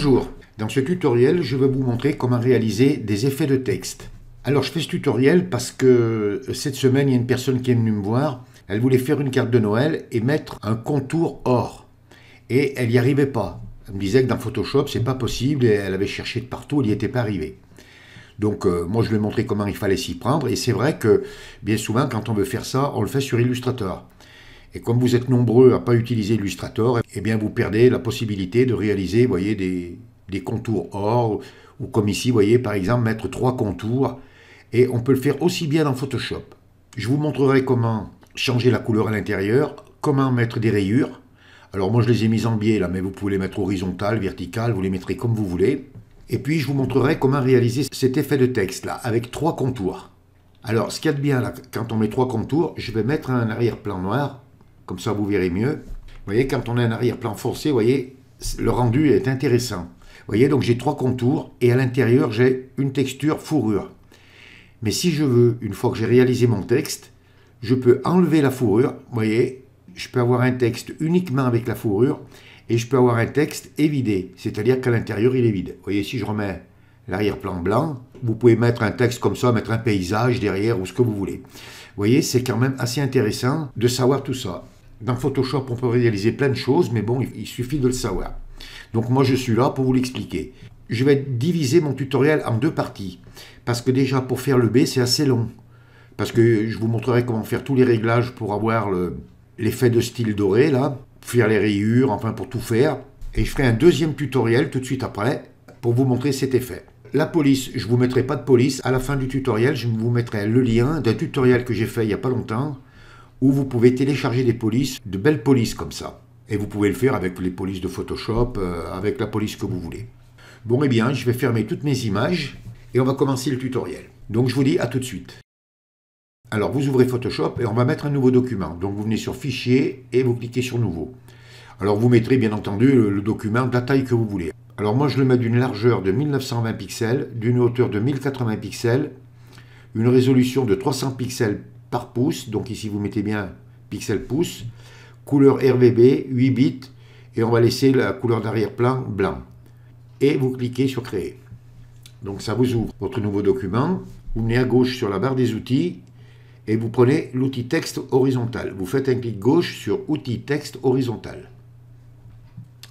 Bonjour, dans ce tutoriel, je vais vous montrer comment réaliser des effets de texte. Alors je fais ce tutoriel parce que cette semaine, il y a une personne qui est venue me voir, elle voulait faire une carte de Noël et mettre un contour or. Et elle n'y arrivait pas. Elle me disait que dans Photoshop, c'est pas possible et elle avait cherché de partout, elle n'y était pas arrivée. Donc moi je lui ai montré comment il fallait s'y prendre et c'est vrai que bien souvent quand on veut faire ça, on le fait sur Illustrator. Et comme vous êtes nombreux à ne pas utiliser Illustrator, eh bien vous perdez la possibilité de réaliser, voyez, des contours or, ou comme ici, vous voyez, par exemple, mettre 3 contours. Et on peut le faire aussi bien dans Photoshop. Je vous montrerai comment changer la couleur à l'intérieur, comment mettre des rayures. Alors moi je les ai mises en biais là, mais vous pouvez les mettre horizontales, verticales, vous les mettrez comme vous voulez. Et puis je vous montrerai comment réaliser cet effet de texte là, avec 3 contours. Alors ce qu'il y a de bien là, quand on met 3 contours, je vais mettre un arrière-plan noir. Comme ça, vous verrez mieux. Vous voyez, quand on a un arrière-plan foncé, vous voyez, le rendu est intéressant. Vous voyez, donc j'ai 3 contours et à l'intérieur, j'ai une texture fourrure. Mais si je veux, une fois que j'ai réalisé mon texte, je peux enlever la fourrure. Vous voyez, je peux avoir un texte uniquement avec la fourrure et je peux avoir un texte évidé, c'est-à-dire qu'à l'intérieur, il est vide. Vous voyez, si je remets l'arrière-plan blanc, vous pouvez mettre un texte comme ça, mettre un paysage derrière ou ce que vous voulez. Vous voyez, c'est quand même assez intéressant de savoir tout ça. Dans Photoshop, on peut réaliser plein de choses, mais bon, il suffit de le savoir. Donc moi, je suis là pour vous l'expliquer. Je vais diviser mon tutoriel en 2 parties. Parce que déjà, pour faire le B, c'est assez long. Parce que je vous montrerai comment faire tous les réglages pour avoir l'effet de style doré, là. Faire les rayures, enfin pour tout faire. Et je ferai un deuxième tutoriel tout de suite après pour vous montrer cet effet. La police, je ne vous mettrai pas de police. À la fin du tutoriel, je vous mettrai le lien d'un tutoriel que j'ai fait il n'y a pas longtemps où vous pouvez télécharger des polices, de belles polices comme ça. Et vous pouvez le faire avec les polices de Photoshop, avec la police que vous voulez. Bon, eh bien, je vais fermer toutes mes images et on va commencer le tutoriel. Donc, je vous dis à tout de suite. Alors, vous ouvrez Photoshop et on va mettre un nouveau document. Donc, vous venez sur Fichier et vous cliquez sur Nouveau. Alors, vous mettrez bien entendu le document de la taille que vous voulez. Alors, moi, je le mets d'une largeur de 1920 pixels, d'une hauteur de 1080 pixels, une résolution de 300 pixels par pouce, donc ici vous mettez bien pixel pouce, couleur RGB 8 bits, et on va laisser la couleur d'arrière-plan blanc. Et vous cliquez sur Créer. Donc ça vous ouvre votre nouveau document, vous venez à gauche sur la barre des outils, et vous prenez l'outil texte horizontal. Vous faites un clic gauche sur outil texte horizontal.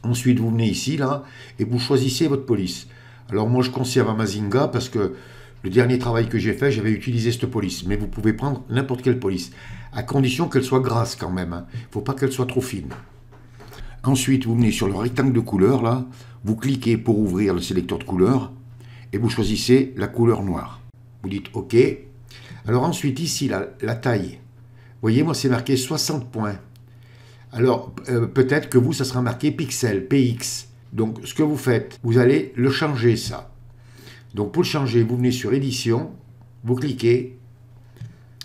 Ensuite vous venez ici, là, et vous choisissez votre police. Alors moi je conserve Amazinga parce que le dernier travail que j'ai fait, j'avais utilisé cette police. Mais vous pouvez prendre n'importe quelle police, à condition qu'elle soit grasse quand même. Il ne faut pas qu'elle soit trop fine. Ensuite, vous venez sur le rectangle de couleur, là. Vous cliquez pour ouvrir le sélecteur de couleurs. Et vous choisissez la couleur noire. Vous dites OK. Alors ensuite, ici, la taille. Vous voyez, moi, c'est marqué 60 points. Alors, peut-être que vous, ça sera marqué pixel, PX. Donc, ce que vous faites, vous allez le changer, ça. Donc pour le changer, vous venez sur Édition, vous cliquez,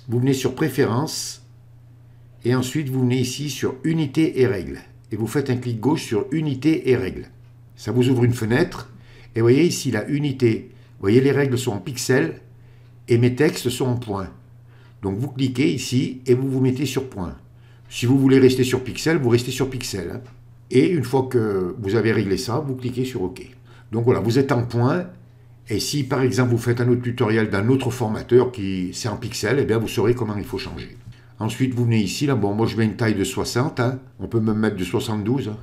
vous venez sur Préférences, et ensuite vous venez ici sur Unité et Règles. Et vous faites un clic gauche sur Unité et Règles. Ça vous ouvre une fenêtre, et vous voyez ici la unité. Vous voyez les règles sont en pixels, et mes textes sont en points. Donc vous cliquez ici, et vous vous mettez sur point. Si vous voulez rester sur pixels, vous restez sur pixels. Hein. Et une fois que vous avez réglé ça, vous cliquez sur OK. Donc voilà, vous êtes en point. Et si par exemple vous faites un autre tutoriel d'un autre formateur qui c'est en pixels, eh bien vous saurez comment il faut changer. Ensuite vous venez ici, là, bon moi je mets une taille de 60, hein. On peut même mettre de 72. Hein.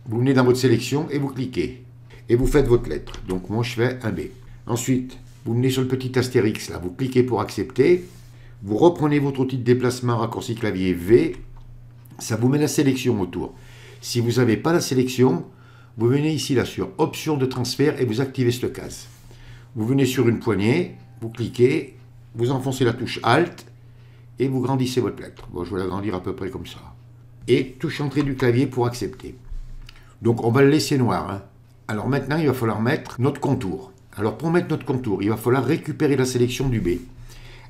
Vous venez dans votre sélection et vous cliquez. Et vous faites votre lettre. Donc moi je fais un B. Ensuite, vous venez sur le petit astérix, là, vous cliquez pour accepter. Vous reprenez votre outil de déplacement raccourci clavier V. Ça vous met la sélection autour. Si vous n'avez pas la sélection, vous venez ici là sur Options de transfert et vous activez cette case. Vous venez sur une poignée, vous cliquez, vous enfoncez la touche Alt et vous grandissez votre lettre. Bon, je vais l'agrandir à peu près comme ça. Et touche entrée du clavier pour accepter. Donc on va le laisser noir. Hein. Alors maintenant, il va falloir mettre notre contour. Alors pour mettre notre contour, il va falloir récupérer la sélection du B.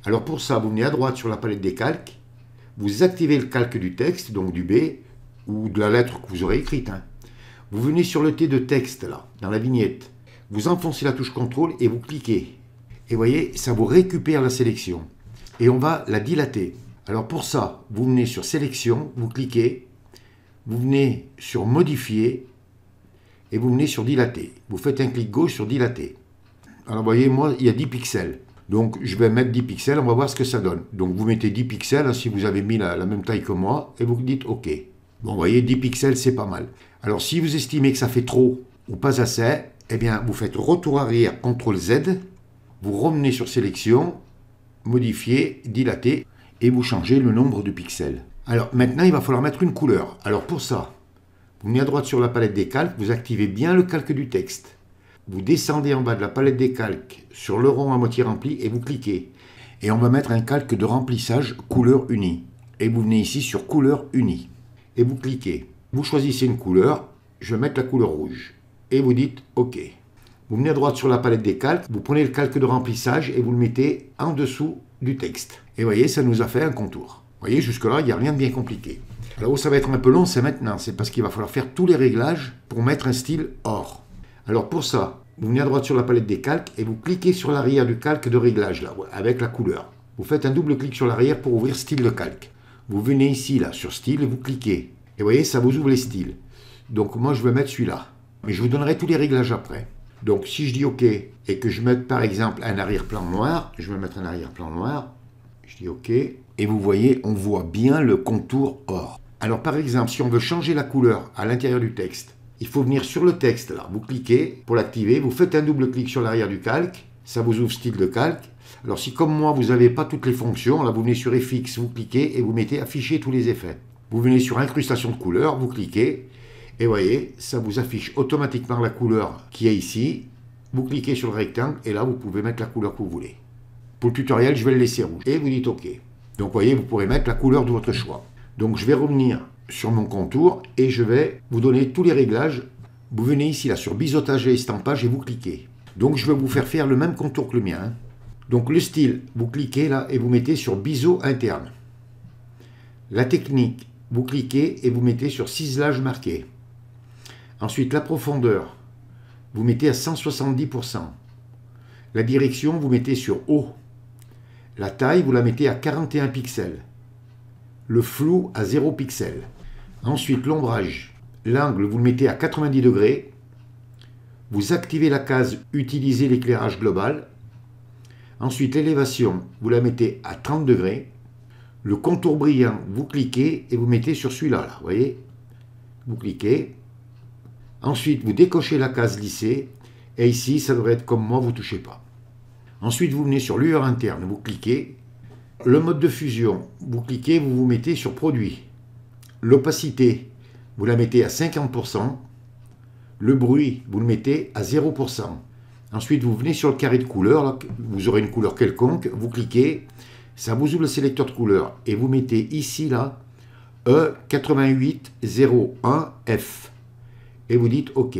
Alors pour ça, vous venez à droite sur la palette des calques, vous activez le calque du texte, donc du B, ou de la lettre que vous aurez écrite. Hein. Vous venez sur le T de texte, là, dans la vignette. Vous enfoncez la touche CTRL et vous cliquez. Et vous voyez, ça vous récupère la sélection. Et on va la dilater. Alors pour ça, vous venez sur Sélection, vous cliquez, vous venez sur Modifier, et vous venez sur dilater. Vous faites un clic gauche sur dilater. Alors vous voyez, moi, il y a 10 pixels. Donc je vais mettre 10 pixels, on va voir ce que ça donne. Donc vous mettez 10 pixels, hein, si vous avez mis la même taille que moi, et vous dites OK. Bon, vous voyez, 10 pixels, c'est pas mal. Alors si vous estimez que ça fait trop ou pas assez, eh bien vous faites retour arrière, CTRL Z, vous revenez sur sélection, modifier, dilater, et vous changez le nombre de pixels. Alors maintenant, il va falloir mettre une couleur. Alors pour ça, vous venez à droite sur la palette des calques, vous activez bien le calque du texte. Vous descendez en bas de la palette des calques sur le rond à moitié rempli et vous cliquez. Et on va mettre un calque de remplissage couleur unie. Et vous venez ici sur couleur unie. Et vous cliquez. Vous choisissez une couleur. Je vais mettre la couleur rouge. Et vous dites OK. Vous venez à droite sur la palette des calques. Vous prenez le calque de remplissage et vous le mettez en dessous du texte. Et vous voyez, ça nous a fait un contour. Vous voyez, jusque-là, il n'y a rien de bien compliqué. Alors où ça va être un peu long, c'est maintenant. C'est parce qu'il va falloir faire tous les réglages pour mettre un style or. Alors pour ça, vous venez à droite sur la palette des calques et vous cliquez sur l'arrière du calque de réglage, là, avec la couleur. Vous faites un double clic sur l'arrière pour ouvrir style de calque. Vous venez ici, là, sur style et vous cliquez. Et vous voyez, ça vous ouvre les styles. Donc moi, je vais mettre celui-là. Mais je vous donnerai tous les réglages après. Donc si je dis OK et que je mette par exemple un arrière-plan noir, je vais mettre un arrière-plan noir. Je dis OK. Et vous voyez, on voit bien le contour or. Alors par exemple, si on veut changer la couleur à l'intérieur du texte, il faut venir sur le texte, là, vous cliquez pour l'activer, vous faites un double clic sur l'arrière du calque, ça vous ouvre style de calque. Alors si comme moi, vous n'avez pas toutes les fonctions, là vous venez sur FX, vous cliquez et vous mettez afficher tous les effets. Vous venez sur incrustation de couleurs, vous cliquez, et voyez, ça vous affiche automatiquement la couleur qui est ici. Vous cliquez sur le rectangle et là vous pouvez mettre la couleur que vous voulez. Pour le tutoriel, je vais le laisser rouge. Et vous dites OK. Donc vous voyez, vous pourrez mettre la couleur de votre choix. Donc je vais revenir sur mon contour et je vais vous donner tous les réglages. Vous venez ici là sur biseautage et estampage et vous cliquez. Donc je vais vous faire le même contour que le mien. Donc le style, vous cliquez là et vous mettez sur biseau interne. La technique, vous cliquez et vous mettez sur ciselage marqué. Ensuite la profondeur, vous mettez à 170%. La direction, vous mettez sur haut. La taille, vous la mettez à 41 pixels. Le flou à 0 pixels. Ensuite, l'ombrage. L'angle, vous le mettez à 90 degrés. Vous activez la case « Utiliser l'éclairage global ». Ensuite, l'élévation, vous la mettez à 30 degrés. Le contour brillant, vous cliquez et vous mettez sur celui-là. Là, vous voyez ? Vous cliquez. Ensuite, vous décochez la case lisser. Et ici, ça devrait être comme moi, vous ne touchez pas. Ensuite, vous venez sur lueur interne, vous cliquez. Le mode de fusion, vous cliquez, vous vous mettez sur produit. L'opacité, vous la mettez à 50%. Le bruit, vous le mettez à 0%. Ensuite, vous venez sur le carré de couleur, là, vous aurez une couleur quelconque, vous cliquez, ça vous ouvre le sélecteur de couleurs et vous mettez ici, là, E8801F. Et vous dites OK.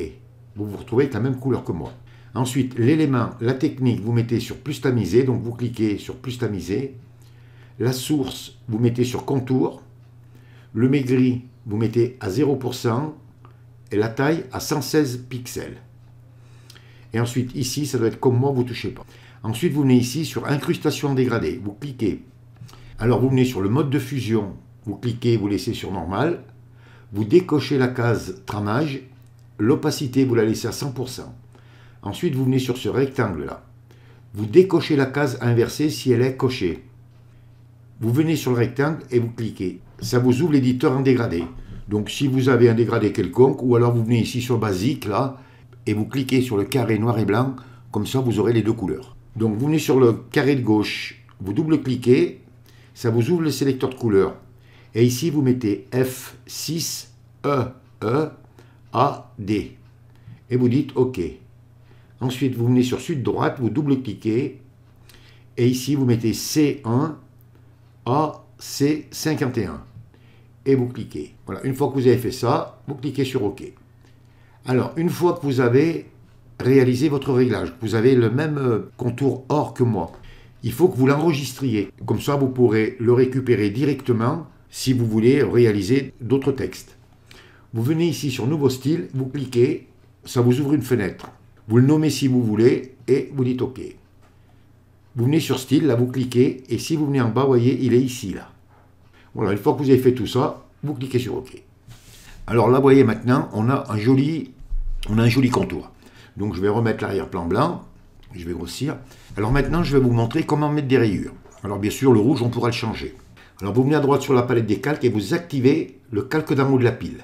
Vous vous retrouvez avec la même couleur que moi. Ensuite, l'élément, la technique, vous mettez sur plus tamisé, donc vous cliquez sur plus tamisé. La source, vous mettez sur contour. Le maigri, vous mettez à 0%. Et la taille à 116 pixels. Et ensuite, ici, ça doit être comme moi, vous ne touchez pas. Ensuite, vous venez ici sur incrustation dégradée. Vous cliquez. Alors, vous venez sur le mode de fusion. Vous cliquez, vous laissez sur normal. Vous décochez la case tramage. L'opacité, vous la laissez à 100%. Ensuite, vous venez sur ce rectangle-là. Vous décochez la case inversée si elle est cochée. Vous venez sur le rectangle et vous cliquez. Ça vous ouvre l'éditeur en dégradé. Donc, si vous avez un dégradé quelconque, ou alors vous venez ici sur basique, là, et vous cliquez sur le carré noir et blanc, comme ça, vous aurez les deux couleurs. Donc, vous venez sur le carré de gauche, vous double-cliquez, ça vous ouvre le sélecteur de couleurs. Et ici, vous mettez F6EEAD. Et vous dites OK. Ensuite, vous venez sur suite droite, vous double-cliquez. Et ici, vous mettez C1AC51. Et vous cliquez. Voilà, une fois que vous avez fait ça, vous cliquez sur OK. Alors, une fois que vous avez réalisé votre réglage, que vous avez le même contour or que moi, il faut que vous l'enregistriez. Comme ça, vous pourrez le récupérer directement si vous voulez réaliser d'autres textes. Vous venez ici sur Nouveau style, vous cliquez, ça vous ouvre une fenêtre. Vous le nommez si vous voulez et vous dites OK. Vous venez sur Style, là vous cliquez et si vous venez en bas, vous voyez, il est ici, là. Voilà, une fois que vous avez fait tout ça, vous cliquez sur OK. Alors là, vous voyez maintenant, on a un joli on a un joli contour. Donc je vais remettre l'arrière-plan blanc, je vais grossir. Alors maintenant, je vais vous montrer comment mettre des rayures. Alors bien sûr, le rouge, on pourra le changer. Alors vous venez à droite sur la palette des calques et vous activez le calque d'en haut de la pile,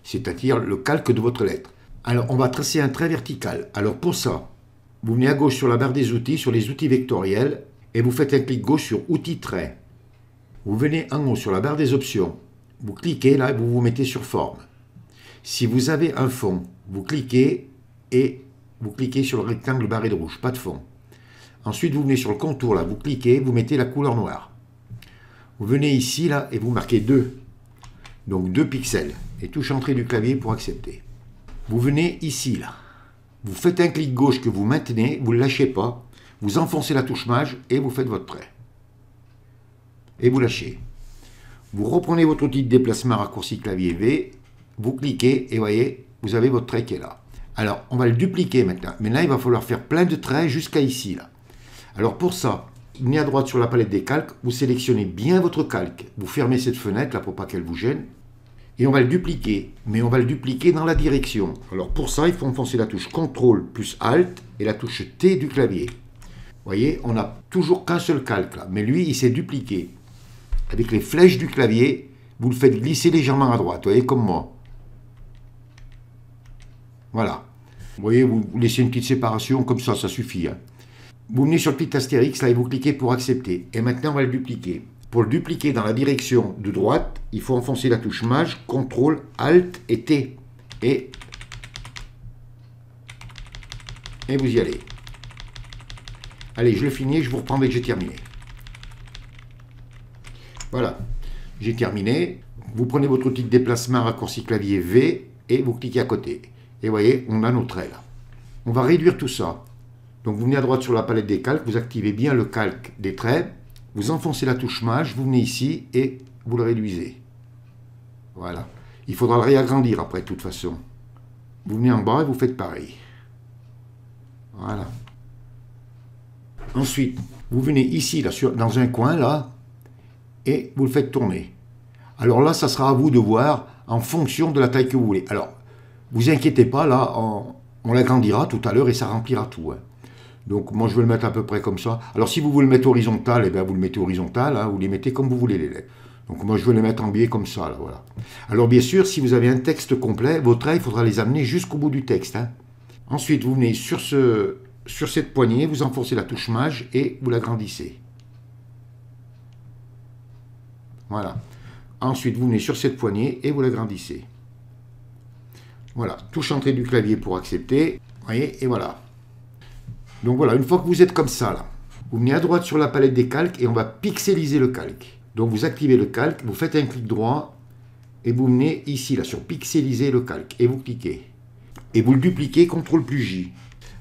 c'est-à-dire le calque de votre lettre. Alors on va tracer un trait vertical. Alors pour ça, vous venez à gauche sur la barre des outils, sur les outils vectoriels, et vous faites un clic gauche sur outils trait. Vous venez en haut sur la barre des options, vous cliquez là et vous vous mettez sur forme. Si vous avez un fond, vous cliquez et vous cliquez sur le rectangle barré de rouge, pas de fond. Ensuite vous venez sur le contour là, vous cliquez, vous mettez la couleur noire. Vous venez ici là et vous marquez 2, donc 2 pixels, et touche entrée du clavier pour accepter. Vous venez ici là, vous faites un clic gauche que vous maintenez, vous ne lâchez pas, vous enfoncez la touche maj et vous faites votre trait. Et vous lâchez. Vous reprenez votre outil de déplacement raccourci clavier V, vous cliquez et voyez, vous avez votre trait qui est là. Alors, on va le dupliquer maintenant. Maintenant, il va falloir faire plein de traits jusqu'à ici là. Alors pour ça, vous venez à droite sur la palette des calques, vous sélectionnez bien votre calque, vous fermez cette fenêtre là pour pas qu'elle vous gêne, et on va le dupliquer, mais on va le dupliquer dans la direction. Alors pour ça, il faut enfoncer la touche CTRL plus ALT et la touche T du clavier. Vous voyez, on n'a toujours qu'un seul calque là, mais lui, il s'est dupliqué. Avec les flèches du clavier, vous le faites glisser légèrement à droite, vous voyez, comme moi. Voilà. Vous voyez, vous laissez une petite séparation, comme ça suffit. Hein. Vous venez sur le petit astérix, là, et vous cliquez pour accepter. Et maintenant, on va le dupliquer. Pour le dupliquer dans la direction de droite, il faut enfoncer la touche maj, CTRL, ALT et T. Et vous y allez. Allez, je le finis, je vous reprends dès que j'ai terminé. Voilà, j'ai terminé. Vous prenez votre outil de déplacement raccourci clavier V et vous cliquez à côté. Et vous voyez, on a nos traits là. On va réduire tout ça. Donc vous venez à droite sur la palette des calques, vous activez bien le calque des traits, vous enfoncez la touche maj, vous venez ici et vous le réduisez. Voilà. Il faudra le réagrandir après, de toute façon. Vous venez en bas et vous faites pareil. Voilà. Ensuite, vous venez ici, là, dans un coin, là, et vous le faites tourner. Alors là, ça sera à vous de voir en fonction de la taille que vous voulez. Alors, vous inquiétez pas, là, on l'agrandira tout à l'heure et ça remplira tout. Hein. Donc, moi, je vais le mettre à peu près comme ça. Alors, si vous voulez le mettre horizontal, eh bien, vous le mettez horizontal, hein, vous les mettez comme vous voulez les lettres. Donc, moi, je vais les mettre en biais comme ça, là, voilà. Alors, bien sûr, si vous avez un texte complet, vos traits, il faudra les amener jusqu'au bout du texte. Hein. Ensuite, vous venez sur cette poignée, vous enfoncez la touche maj et vous l'agrandissez. Voilà. Ensuite, vous venez sur cette poignée et vous l'agrandissez. Voilà. Touche entrée du clavier pour accepter. Vous voyez, et voilà. Donc voilà, une fois que vous êtes comme ça, là, vous venez à droite sur la palette des calques et on va pixeliser le calque. Donc vous activez le calque, vous faites un clic droit et vous venez ici, là, sur pixeliser le calque et vous cliquez. Et vous le dupliquez, CTRL plus J.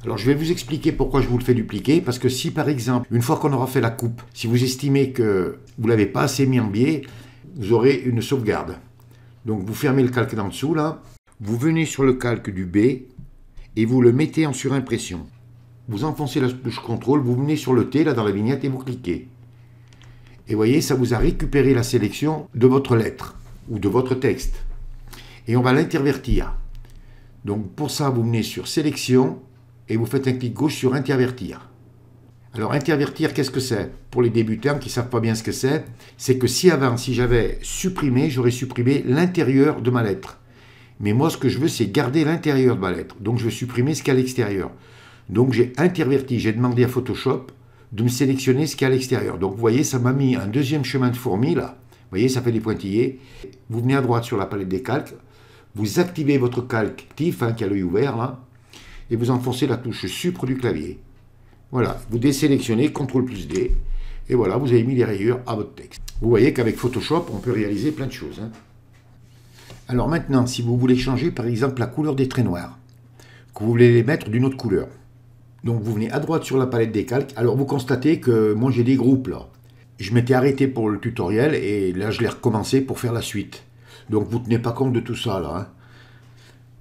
Alors je vais vous expliquer pourquoi je vous le fais dupliquer, parce que si par exemple, une fois qu'on aura fait la coupe, si vous estimez que vous ne l'avez pas assez mis en biais, vous aurez une sauvegarde. Donc vous fermez le calque d'en dessous là, vous venez sur le calque du B et vous le mettez en surimpression. Vous enfoncez la touche CTRL, vous venez sur le T là dans la vignette et vous cliquez. Et vous voyez, ça vous a récupéré la sélection de votre lettre ou de votre texte. Et on va l'intervertir. Donc pour ça, vous venez sur sélection et vous faites un clic gauche sur intervertir. Alors intervertir, qu'est-ce que c'est? Pour les débutants qui ne savent pas bien ce que c'est que si avant, si j'avais supprimé, j'aurais supprimé l'intérieur de ma lettre. Mais moi, ce que je veux, c'est garder l'intérieur de ma lettre. Donc je veux supprimer ce qu'il y a à l'extérieur. Donc j'ai interverti, j'ai demandé à Photoshop de me sélectionner ce qu'il y a à l'extérieur. Donc vous voyez, ça m'a mis un deuxième chemin de fourmi là. Vous voyez, ça fait des pointillés. Vous venez à droite sur la palette des calques. Vous activez votre calque actif, hein, qui a l'œil ouvert là. Et vous enfoncez la touche supre du clavier. Voilà, vous désélectionnez, CTRL plus D, et voilà, vous avez mis les rayures à votre texte. Vous voyez qu'avec Photoshop, on peut réaliser plein de choses. Hein. Alors maintenant, si vous voulez changer par exemple la couleur des traits noirs, que vous voulez les mettre d'une autre couleur, donc vous venez à droite sur la palette des calques, alors vous constatez que moi j'ai des groupes là. Je m'étais arrêté pour le tutoriel et là je l'ai recommencé pour faire la suite. Donc vous ne tenez pas compte de tout ça là. Hein.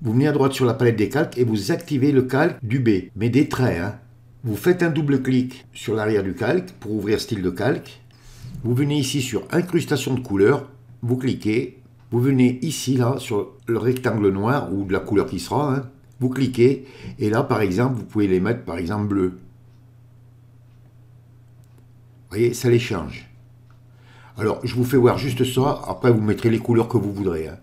Vous venez à droite sur la palette des calques et vous activez le calque du B, mais des traits. Hein. Vous faites un double clic sur l'arrière du calque pour ouvrir style de calque. Vous venez ici sur incrustation de couleurs, vous cliquez. Vous venez ici là sur le rectangle noir ou de la couleur qui sera. Hein. vous cliquez, et là, par exemple, vous pouvez les mettre, par exemple, bleus. Vous voyez, ça les change. Alors, je vous fais voir juste ça, après vous mettrez les couleurs que vous voudrez. Hein.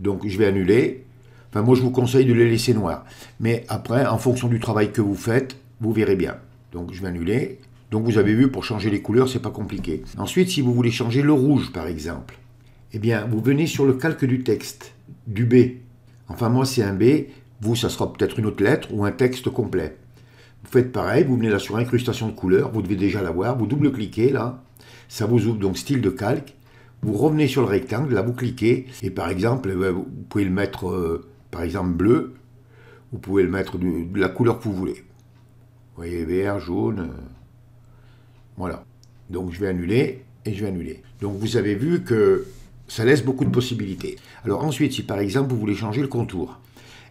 Donc, je vais annuler. Enfin, moi, je vous conseille de les laisser noirs. Mais après, en fonction du travail que vous faites, vous verrez bien. Donc, je vais annuler. Donc, vous avez vu, pour changer les couleurs, c'est pas compliqué. Ensuite, si vous voulez changer le rouge, par exemple, eh bien, vous venez sur le calque du texte, du B. Enfin, moi, c'est un B. Vous, ça sera peut-être une autre lettre ou un texte complet. Vous faites pareil, vous venez là sur incrustation de couleurs, vous devez déjà l'avoir, vous double-cliquez là, ça vous ouvre donc style de calque, vous revenez sur le rectangle, là vous cliquez, et par exemple, vous pouvez le mettre, par exemple, bleu, vous pouvez le mettre de la couleur que vous voulez. Vous voyez, vert, jaune, voilà. Donc je vais annuler, et je vais annuler. Donc vous avez vu que ça laisse beaucoup de possibilités. Alors ensuite, si par exemple vous voulez changer le contour,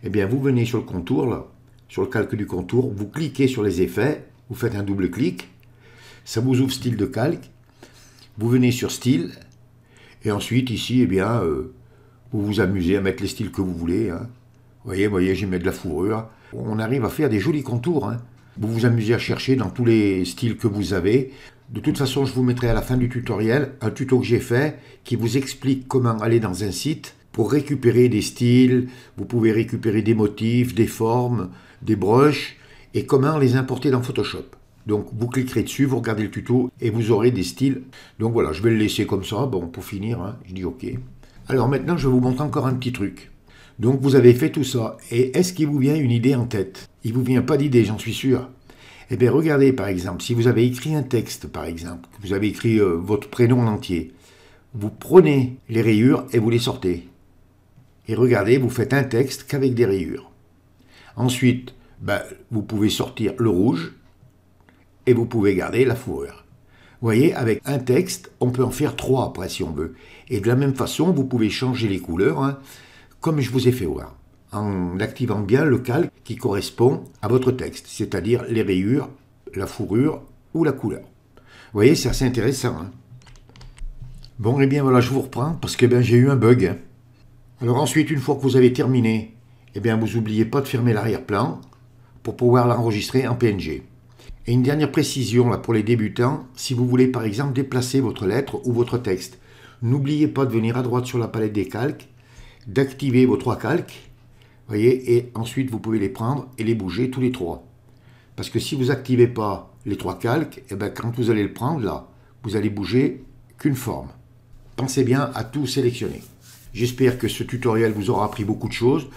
eh bien vous venez sur le contour, là, sur le calque du contour, vous cliquez sur les effets, vous faites un double clic, ça vous ouvre style de calque, vous venez sur style, et ensuite ici, eh bien, vous vous amusez à mettre les styles que vous voulez. Hein. Vous voyez, j'y mets de la fourrure. On arrive à faire des jolis contours. Hein. Vous vous amusez à chercher dans tous les styles que vous avez. De toute façon, je vous mettrai à la fin du tutoriel un tuto que j'ai fait qui vous explique comment aller dans un site pour récupérer des styles. Vous pouvez récupérer des motifs, des formes, des brushes et comment les importer dans Photoshop. Donc vous cliquerez dessus, vous regardez le tuto et vous aurez des styles. Donc voilà, je vais le laisser comme ça, bon pour finir, hein, je dis ok. Alors maintenant je vais vous montrer encore un petit truc. Donc vous avez fait tout ça, et est-ce qu'il vous vient une idée en tête? Il ne vous vient pas d'idée, j'en suis sûr. Eh bien regardez par exemple, si vous avez écrit un texte par exemple, vous avez écrit votre prénom en entier, vous prenez les rayures et vous les sortez. Et regardez, vous faites un texte qu'avec des rayures. Ensuite, vous pouvez sortir le rouge et vous pouvez garder la fourrure. Vous voyez, avec un texte, on peut en faire 3 après si on veut. Et de la même façon, vous pouvez changer les couleurs, hein, comme je vous ai fait voir, en activant bien le calque qui correspond à votre texte, c'est-à-dire les rayures, la fourrure ou la couleur. Vous voyez, c'est assez intéressant. Hein. Bon, et bien voilà, je vous reprends parce que j'ai eu un bug. Hein. Alors ensuite, une fois que vous avez terminé, eh bien, vous n'oubliez pas de fermer l'arrière-plan pour pouvoir l'enregistrer en PNG. Et une dernière précision là, pour les débutants, si vous voulez par exemple déplacer votre lettre ou votre texte, n'oubliez pas de venir à droite sur la palette des calques, d'activer vos 3 calques, voyez, et ensuite vous pouvez les prendre et les bouger tous les 3. Parce que si vous n'activez pas les 3 calques, eh bien, quand vous allez le prendre là, vous allez bouger qu'une forme. Pensez bien à tout sélectionner. J'espère que ce tutoriel vous aura appris beaucoup de choses.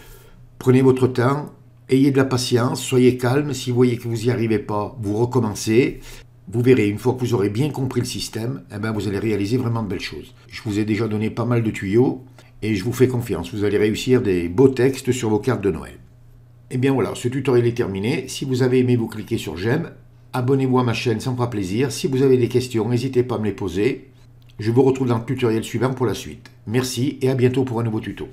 Prenez votre temps, ayez de la patience, soyez calme. Si vous voyez que vous n'y arrivez pas, vous recommencez. Vous verrez, une fois que vous aurez bien compris le système, eh bien, vous allez réaliser vraiment de belles choses. Je vous ai déjà donné pas mal de tuyaux et je vous fais confiance. Vous allez réussir des beaux textes sur vos cartes de Noël. Et bien voilà, ce tutoriel est terminé. Si vous avez aimé, vous cliquez sur j'aime. Abonnez-vous à ma chaîne, ça me fera plaisir. Si vous avez des questions, n'hésitez pas à me les poser. Je vous retrouve dans le tutoriel suivant pour la suite. Merci et à bientôt pour un nouveau tuto.